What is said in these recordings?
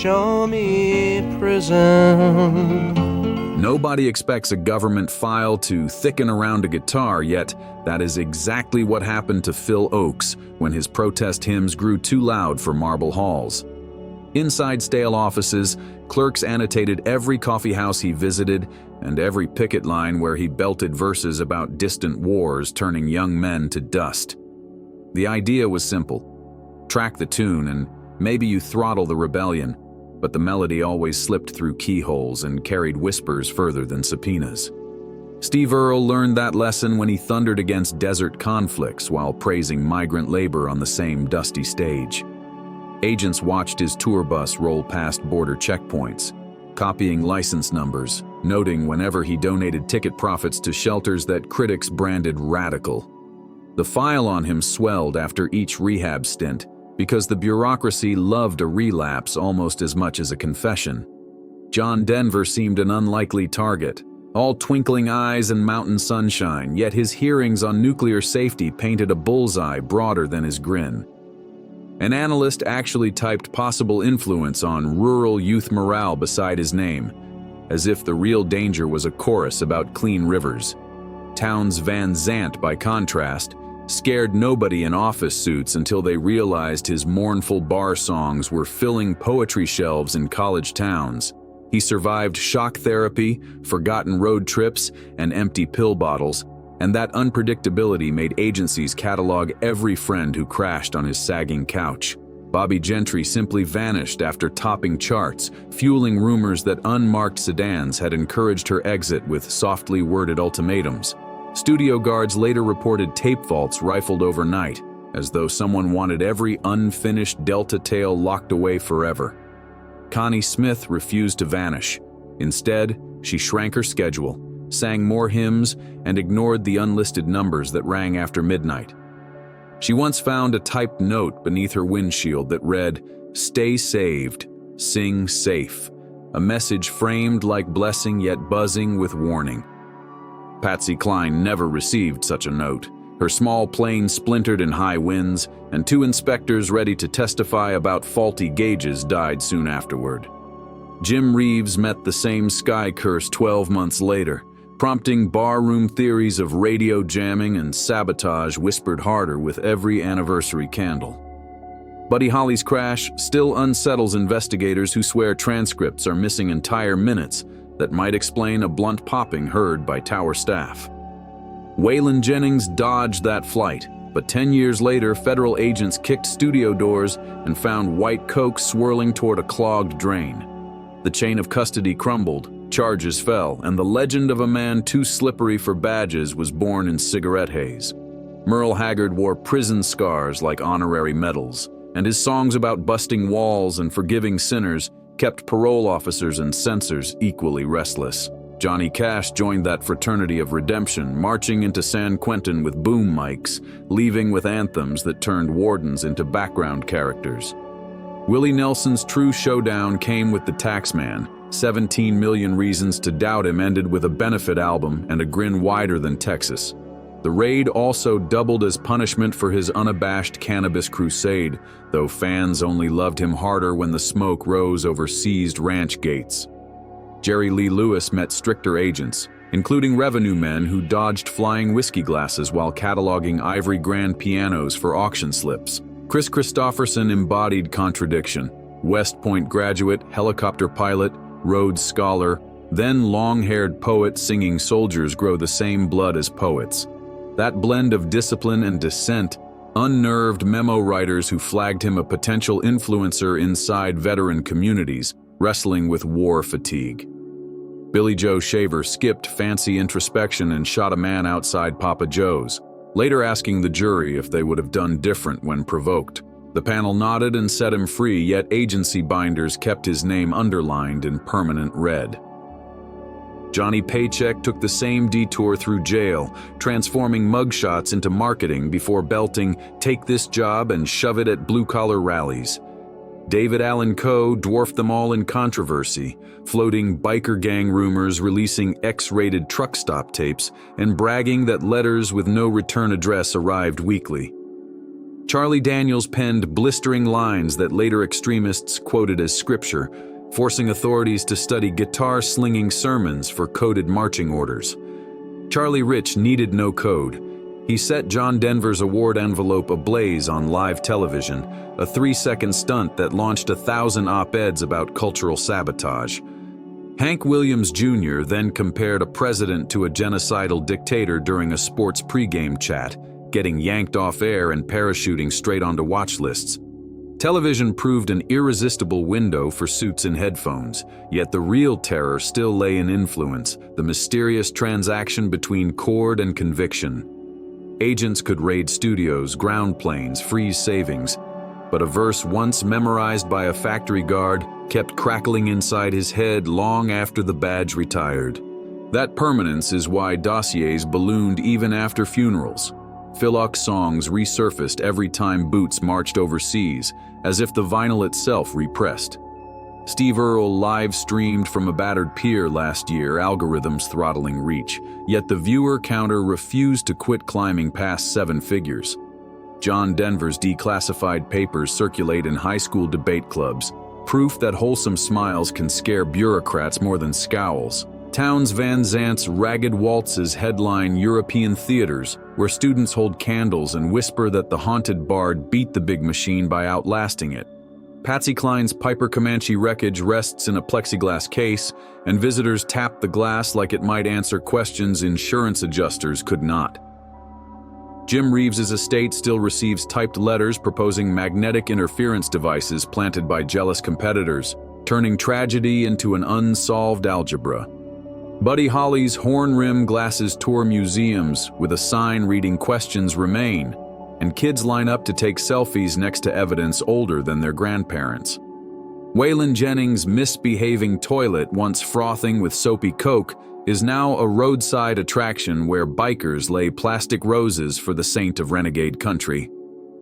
show me prison. Nobody expects a government file to thicken around a guitar, yet that is exactly what happened to Phil Oakes when his protest hymns grew too loud for marble halls. Inside stale offices, clerks annotated every coffee house he visited and every picket line where he belted verses about distant wars turning young men to dust. The idea was simple. Track the tune and maybe you throttle the rebellion, but the melody always slipped through keyholes and carried whispers further than subpoenas. Steve Earle learned that lesson when he thundered against desert conflicts while praising migrant labor on the same dusty stage. Agents watched his tour bus roll past border checkpoints, copying license numbers, noting whenever he donated ticket profits to shelters that critics branded radical. The file on him swelled after each rehab stint because the bureaucracy loved a relapse almost as much as a confession. John Denver seemed an unlikely target, all twinkling eyes and mountain sunshine, yet his hearings on nuclear safety painted a bullseye broader than his grin. An analyst actually typed possible influence on rural youth morale beside his name, as if the real danger was a chorus about clean rivers. Towns Van Zandt, by contrast, scared nobody in office suits until they realized his mournful bar songs were filling poetry shelves in college towns. He survived shock therapy, forgotten road trips, and empty pill bottles, and that unpredictability made agencies catalog every friend who crashed on his sagging couch. Bobby Gentry simply vanished after topping charts, fueling rumors that unmarked sedans had encouraged her exit with softly worded ultimatums. Studio guards later reported tape vaults rifled overnight, as though someone wanted every unfinished Delta tale locked away forever. Connie Smith refused to vanish. Instead, she shrank her schedule, sang more hymns, and ignored the unlisted numbers that rang after midnight. She once found a typed note beneath her windshield that read, "Stay saved, sing safe," a message framed like blessing yet buzzing with warning. Patsy Cline never received such a note. Her small plane splintered in high winds, and 2 inspectors ready to testify about faulty gauges died soon afterward. Jim Reeves met the same sky curse 12 months later, prompting barroom theories of radio jamming and sabotage whispered harder with every anniversary candle. Buddy Holly's crash still unsettles investigators who swear transcripts are missing entire minutes that might explain a blunt popping heard by tower staff. Waylon Jennings dodged that flight, but 10 years later, federal agents kicked studio doors and found white coke swirling toward a clogged drain. The chain of custody crumbled, charges fell, and the legend of a man too slippery for badges was born in cigarette haze. Merle Haggard wore prison scars like honorary medals, and his songs about busting walls and forgiving sinners kept parole officers and censors equally restless. Johnny Cash joined that fraternity of redemption, marching into San Quentin with boom mics, leaving with anthems that turned wardens into background characters. Willie Nelson's true showdown came with the Taxman. 17 Million Reasons to Doubt Him ended with a benefit album and a grin wider than Texas. The raid also doubled as punishment for his unabashed cannabis crusade, though fans only loved him harder when the smoke rose over seized ranch gates. Jerry Lee Lewis met stricter agents, including revenue men who dodged flying whiskey glasses while cataloging ivory grand pianos for auction slips. Chris Christopherson embodied contradiction. West Point graduate, helicopter pilot, Rhodes Scholar, then long-haired poet singing soldiers grow the same blood as poets. That blend of discipline and dissent unnerved memo writers who flagged him a potential influencer inside veteran communities, wrestling with war fatigue. Billy Joe Shaver skipped fancy introspection and shot a man outside Papa Joe's, later asking the jury if they would have done different when provoked. The panel nodded and set him free, yet agency binders kept his name underlined in permanent red. Johnny Paycheck took the same detour through jail, transforming mugshots into marketing before belting, "Take this job and shove it at blue-collar rallies." David Allen Coe dwarfed them all in controversy, floating biker gang rumors, releasing X-rated truck stop tapes, and bragging that letters with no return address arrived weekly. Charlie Daniels penned blistering lines that later extremists quoted as scripture, forcing authorities to study guitar-slinging sermons for coded marching orders. Charlie Rich needed no code. He set John Denver's award envelope ablaze on live television, a 3-second stunt that launched 1,000 op-eds about cultural sabotage. Hank Williams Jr. then compared a president to a genocidal dictator during a sports pregame chat, getting yanked off air and parachuting straight onto watch lists. Television proved an irresistible window for suits and headphones, yet the real terror still lay in influence, the mysterious transaction between cord and conviction. Agents could raid studios, ground planes, freeze savings, but a verse once memorized by a factory guard kept crackling inside his head long after the badge retired. That permanence is why dossiers ballooned even after funerals. Philok songs resurfaced every time Boots marched overseas, as if the vinyl itself repressed. Steve Earle live-streamed from a battered pier last year, algorithms throttling reach, yet the viewer counter refused to quit climbing past 7 figures. John Denver's declassified papers circulate in high school debate clubs, proof that wholesome smiles can scare bureaucrats more than scowls. Townes Van Zant's Ragged Waltzes headline European theaters, where students hold candles and whisper that the haunted bard beat the big machine by outlasting it. Patsy Cline's Piper Comanche wreckage rests in a plexiglass case, and visitors tap the glass like it might answer questions insurance adjusters could not. Jim Reeves's estate still receives typed letters proposing magnetic interference devices planted by jealous competitors, turning tragedy into an unsolved algebra. Buddy Holly's horn-rim glasses tour museums with a sign reading "Questions remain," and kids line up to take selfies next to evidence older than their grandparents. Waylon Jennings' misbehaving toilet, once frothing with soapy coke, is now a roadside attraction where bikers lay plastic roses for the saint of renegade country.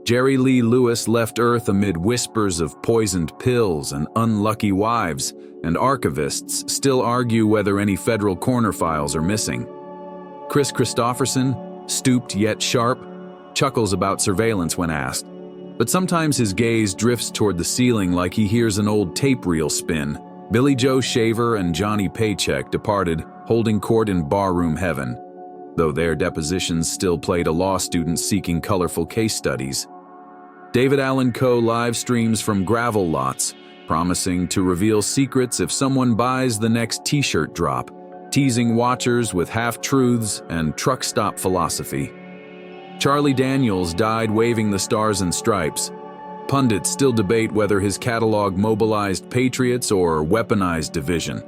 Jerry Lee Lewis left Earth amid whispers of poisoned pills and unlucky wives, and archivists still argue whether any federal corner files are missing. Chris Christopherson, stooped yet sharp, chuckles about surveillance when asked, but sometimes his gaze drifts toward the ceiling like he hears an old tape reel spin. Billy Joe Shaver and Johnny Paycheck departed, holding court in barroom heaven, though their depositions still played a law student seeking colorful case studies. David Allen Coe live streams from gravel lots, promising to reveal secrets if someone buys the next t-shirt drop, teasing watchers with half-truths and truck stop philosophy. Charlie Daniels died waving the stars and stripes. Pundits still debate whether his catalog mobilized patriots or weaponized division.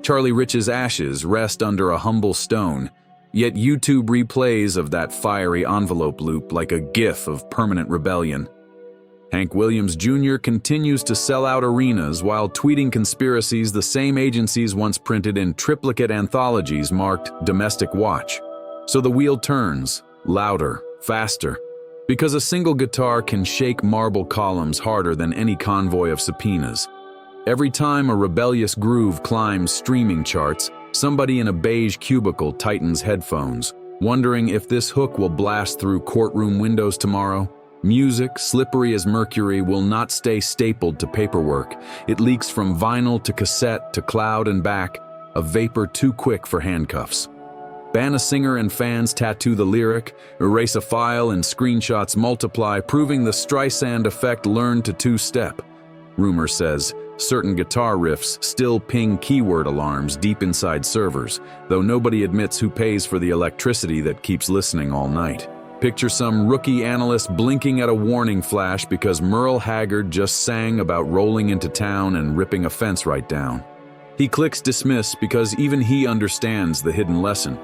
Charlie Rich's ashes rest under a humble stone, yet YouTube replays of that fiery envelope loop like a gif of permanent rebellion. Hank Williams Jr. continues to sell out arenas while tweeting conspiracies the same agencies once printed in triplicate anthologies marked Domestic Watch. So the wheel turns, louder, faster, because a single guitar can shake marble columns harder than any convoy of subpoenas. Every time a rebellious groove climbs streaming charts, somebody in a beige cubicle tightens headphones, wondering if this hook will blast through courtroom windows tomorrow. Music, slippery as mercury, will not stay stapled to paperwork. It leaks from vinyl to cassette to cloud and back, a vapor too quick for handcuffs. Ban a singer and fans tattoo the lyric, erase a file and screenshots multiply, proving the Streisand effect learned to two-step. Rumor says certain guitar riffs still ping keyword alarms deep inside servers, though nobody admits who pays for the electricity that keeps listening all night. Picture some rookie analyst blinking at a warning flash because Merle Haggard just sang about rolling into town and ripping a fence right down. He clicks dismiss because even he understands the hidden lesson.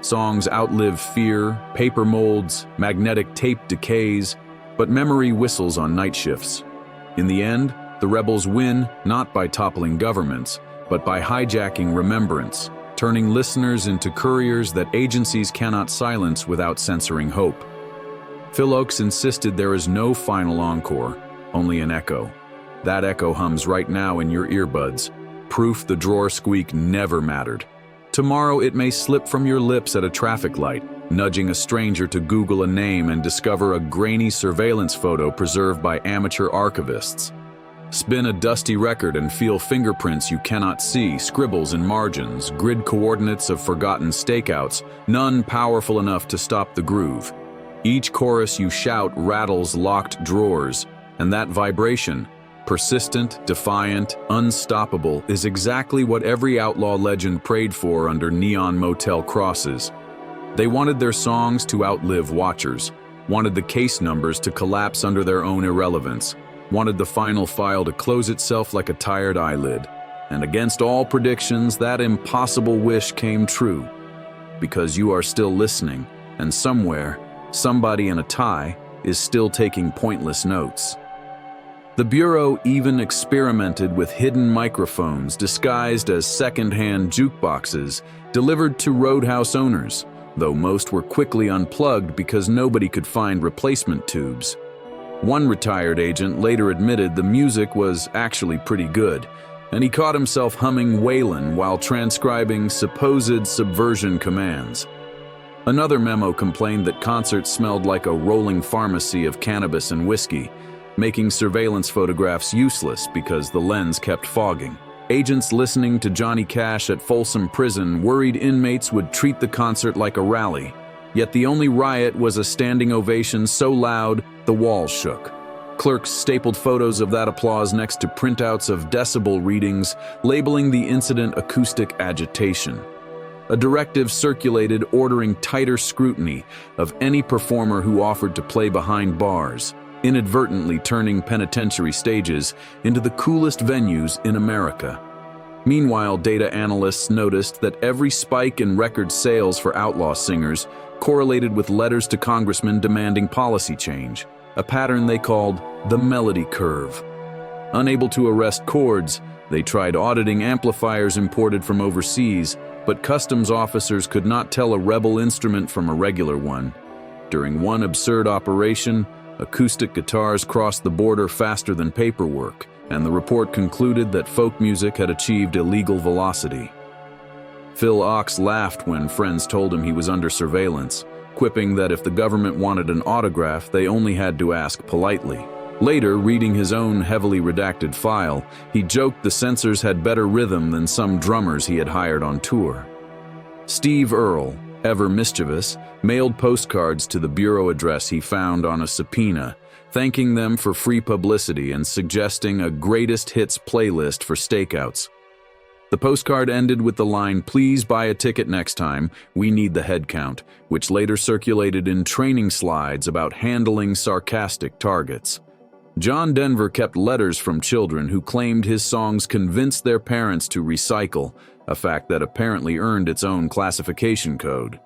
Songs outlive fear, paper molds, magnetic tape decays, but memory whistles on night shifts. In the end, the rebels win not by toppling governments, but by hijacking remembrance, turning listeners into couriers that agencies cannot silence without censoring hope. Phil Oakes insisted there is no final encore, only an echo. That echo hums right now in your earbuds, proof the drawer squeak never mattered. Tomorrow it may slip from your lips at a traffic light, nudging a stranger to Google a name and discover a grainy surveillance photo preserved by amateur archivists. Spin a dusty record and feel fingerprints you cannot see, scribbles in margins, grid coordinates of forgotten stakeouts, none powerful enough to stop the groove. Each chorus you shout rattles locked drawers, and that vibration, persistent, defiant, unstoppable, is exactly what every outlaw legend prayed for under neon motel crosses. They wanted their songs to outlive watchers, wanted the case numbers to collapse under their own irrelevance, wanted the final file to close itself like a tired eyelid. And against all predictions, that impossible wish came true. Because you are still listening, and somewhere, somebody in a tie is still taking pointless notes. The Bureau even experimented with hidden microphones disguised as second-hand jukeboxes delivered to roadhouse owners, though most were quickly unplugged because nobody could find replacement tubes. One retired agent later admitted the music was actually pretty good, and he caught himself humming Waylon while transcribing supposed subversion commands. Another memo complained that concerts smelled like a rolling pharmacy of cannabis and whiskey, making surveillance photographs useless because the lens kept fogging. Agents listening to Johnny Cash at Folsom Prison worried inmates would treat the concert like a rally. Yet the only riot was a standing ovation so loud the walls shook. Clerks stapled photos of that applause next to printouts of decibel readings, labeling the incident acoustic agitation. A directive circulated ordering tighter scrutiny of any performer who offered to play behind bars, inadvertently turning penitentiary stages into the coolest venues in America. Meanwhile, data analysts noticed that every spike in record sales for outlaw singers correlated with letters to congressmen demanding policy change, a pattern they called the melody curve. Unable to arrest chords, they tried auditing amplifiers imported from overseas, but customs officers could not tell a rebel instrument from a regular one. During one absurd operation, acoustic guitars crossed the border faster than paperwork, and the report concluded that folk music had achieved illegal velocity. Phil Ox laughed when friends told him he was under surveillance, quipping that if the government wanted an autograph, they only had to ask politely. Later, reading his own heavily redacted file, he joked the censors had better rhythm than some drummers he had hired on tour. Steve Earle, ever mischievous, mailed postcards to the Bureau address he found on a subpoena, thanking them for free publicity and suggesting a greatest hits playlist for stakeouts. The postcard ended with the line, "Please buy a ticket next time, we need the head count," which later circulated in training slides about handling sarcastic targets. John Denver kept letters from children who claimed his songs convinced their parents to recycle, a fact that apparently earned its own classification code.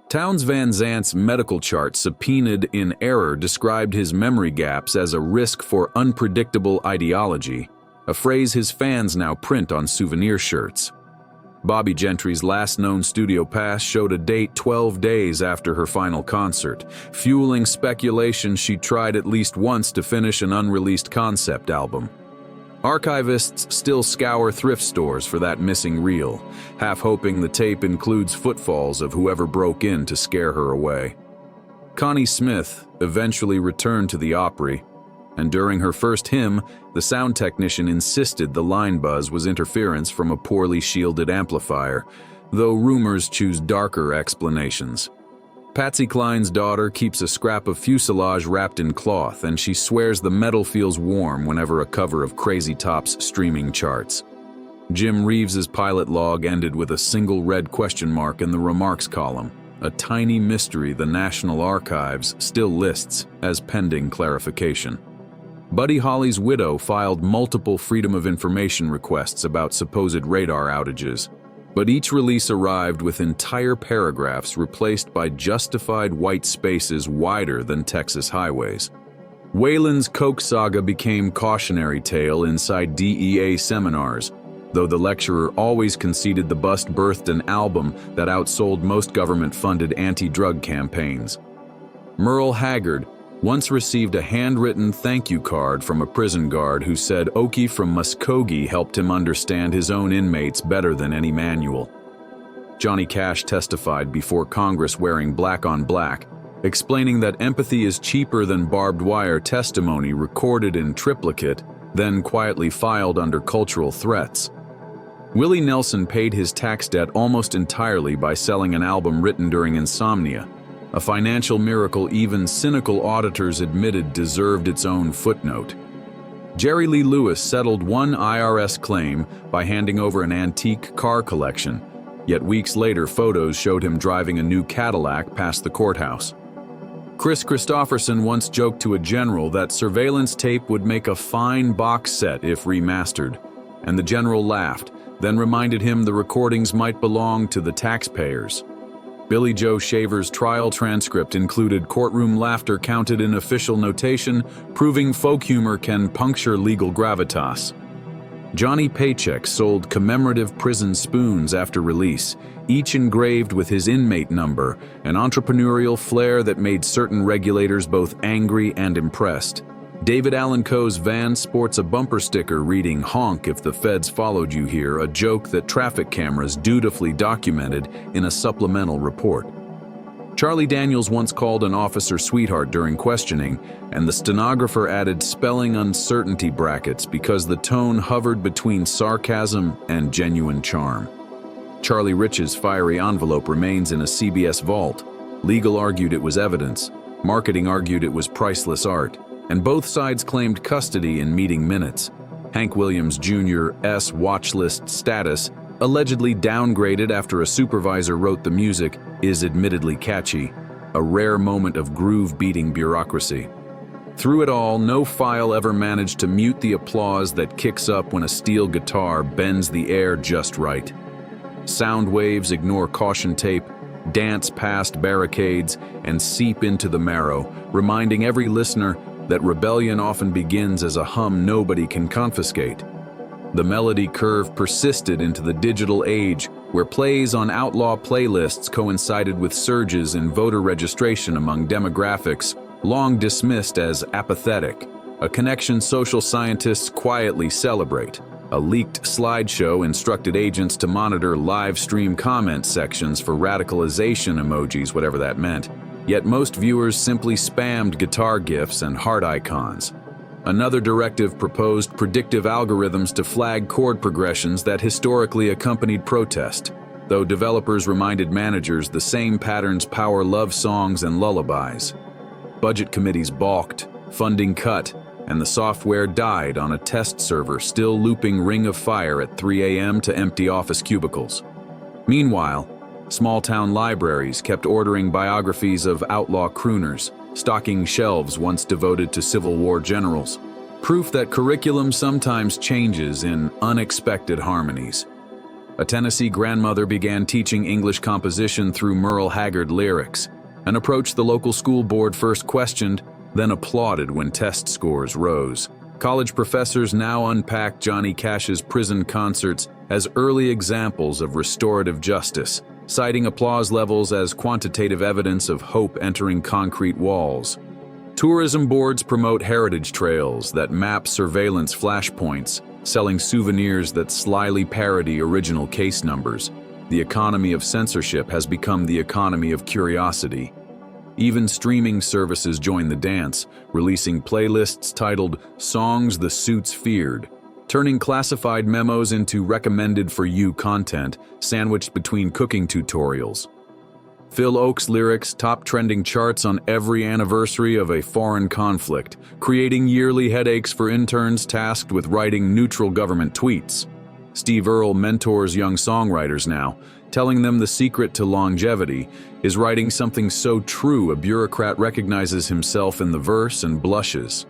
Townes Van Zant's medical chart subpoenaed in error described his memory gaps as a risk for unpredictable ideology, a phrase his fans now print on souvenir shirts. Bobby Gentry's last known studio pass showed a date 12 days after her final concert, fueling speculation she tried at least once to finish an unreleased concept album. Archivists still scour thrift stores for that missing reel, half hoping the tape includes footfalls of whoever broke in to scare her away. Connie Smith eventually returned to the Opry, and during her first hymn, the sound technician insisted the line buzz was interference from a poorly shielded amplifier, though rumors choose darker explanations. Patsy Cline's daughter keeps a scrap of fuselage wrapped in cloth, and she swears the metal feels warm whenever a cover of Crazy Top's streaming charts. Jim Reeves's pilot log ended with a single red question mark in the remarks column, a tiny mystery the National Archives still lists as pending clarification. Buddy Holly's widow filed multiple Freedom of Information requests about supposed radar outages, but each release arrived with entire paragraphs replaced by justified white spaces wider than Texas highways. Waylon's Coke saga became cautionary tale inside DEA seminars, though the lecturer always conceded the bust birthed an album that outsold most government-funded anti-drug campaigns. Merle Haggard once received a handwritten thank you card from a prison guard who said Okie from Muskogee helped him understand his own inmates better than any manual. Johnny Cash testified before Congress wearing black on black, explaining that empathy is cheaper than barbed wire testimony recorded in triplicate, then quietly filed under cultural threats. Willie Nelson paid his tax debt almost entirely by selling an album written during insomnia, a financial miracle even cynical auditors admitted deserved its own footnote. Jerry Lee Lewis settled one IRS claim by handing over an antique car collection, yet weeks later photos showed him driving a new Cadillac past the courthouse. Chris Christopherson once joked to a general that surveillance tape would make a fine box set if remastered, and the general laughed, then reminded him the recordings might belong to the taxpayers. Billy Joe Shaver's trial transcript included courtroom laughter counted in official notation, proving folk humor can puncture legal gravitas. Johnny Paycheck sold commemorative prison spoons after release, each engraved with his inmate number, an entrepreneurial flair that made certain regulators both angry and impressed. David Allan Coe's van sports a bumper sticker reading "Honk if the feds followed you here," a joke that traffic cameras dutifully documented in a supplemental report. Charlie Daniels once called an officer sweetheart during questioning, and the stenographer added spelling uncertainty brackets because the tone hovered between sarcasm and genuine charm. Charlie Rich's fiery envelope remains in a CBS vault. Legal argued it was evidence, marketing argued it was priceless art, and both sides claimed custody in meeting minutes. Hank Williams Jr.'s watch list status, allegedly downgraded after a supervisor wrote the music, is admittedly catchy, a rare moment of groove-beating bureaucracy. Through it all, no file ever managed to mute the applause that kicks up when a steel guitar bends the air just right. Sound waves ignore caution tape, dance past barricades, and seep into the marrow, reminding every listener that rebellion often begins as a hum nobody can confiscate. The melody curve persisted into the digital age, where plays on outlaw playlists coincided with surges in voter registration among demographics long dismissed as apathetic, a connection social scientists quietly celebrate. A leaked slideshow instructed agents to monitor live stream comment sections for radicalization emojis, whatever that meant. Yet most viewers simply spammed guitar gifs and heart icons. Another directive proposed predictive algorithms to flag chord progressions that historically accompanied protest, though developers reminded managers the same patterns power love songs and lullabies. Budget committees balked, funding cut, and the software died on a test server still looping Ring of Fire at 3 a.m. to empty office cubicles. Meanwhile, small-town libraries kept ordering biographies of outlaw crooners, stocking shelves once devoted to Civil War generals. Proof that curriculum sometimes changes in unexpected harmonies. A Tennessee grandmother began teaching English composition through Merle Haggard lyrics, an approach the local school board first questioned, then applauded when test scores rose. College professors now unpack Johnny Cash's prison concerts as early examples of restorative justice, citing applause levels as quantitative evidence of hope entering concrete walls. Tourism boards promote heritage trails that map surveillance flashpoints, selling souvenirs that slyly parody original case numbers. The economy of censorship has become the economy of curiosity. Even streaming services join the dance, releasing playlists titled "Songs the Suits Feared," turning classified memos into recommended for you content, sandwiched between cooking tutorials. Phil Oakes lyrics top trending charts on every anniversary of a foreign conflict, creating yearly headaches for interns tasked with writing neutral government tweets. Steve Earle mentors young songwriters now, telling them the secret to longevity is writing something so true a bureaucrat recognizes himself in the verse and blushes.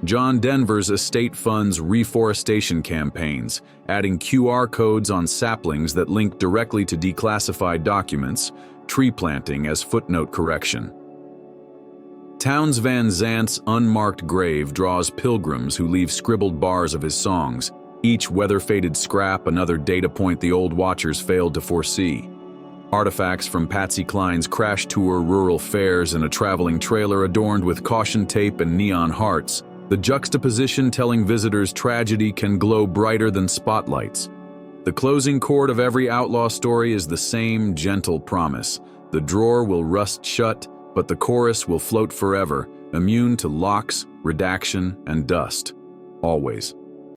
John Denver's estate funds reforestation campaigns, adding QR codes on saplings that link directly to declassified documents, tree planting as footnote correction. Townes Van Zant's unmarked grave draws pilgrims who leave scribbled bars of his songs, each weather-faded scrap another data point the old watchers failed to foresee. Artifacts from Patsy Cline's crash tour rural fairs in a traveling trailer adorned with caution tape and neon hearts, the juxtaposition telling visitors tragedy can glow brighter than spotlights. The closing chord of every outlaw story is the same gentle promise. The drawer will rust shut, but the chorus will float forever, immune to locks, redaction, and dust. Always.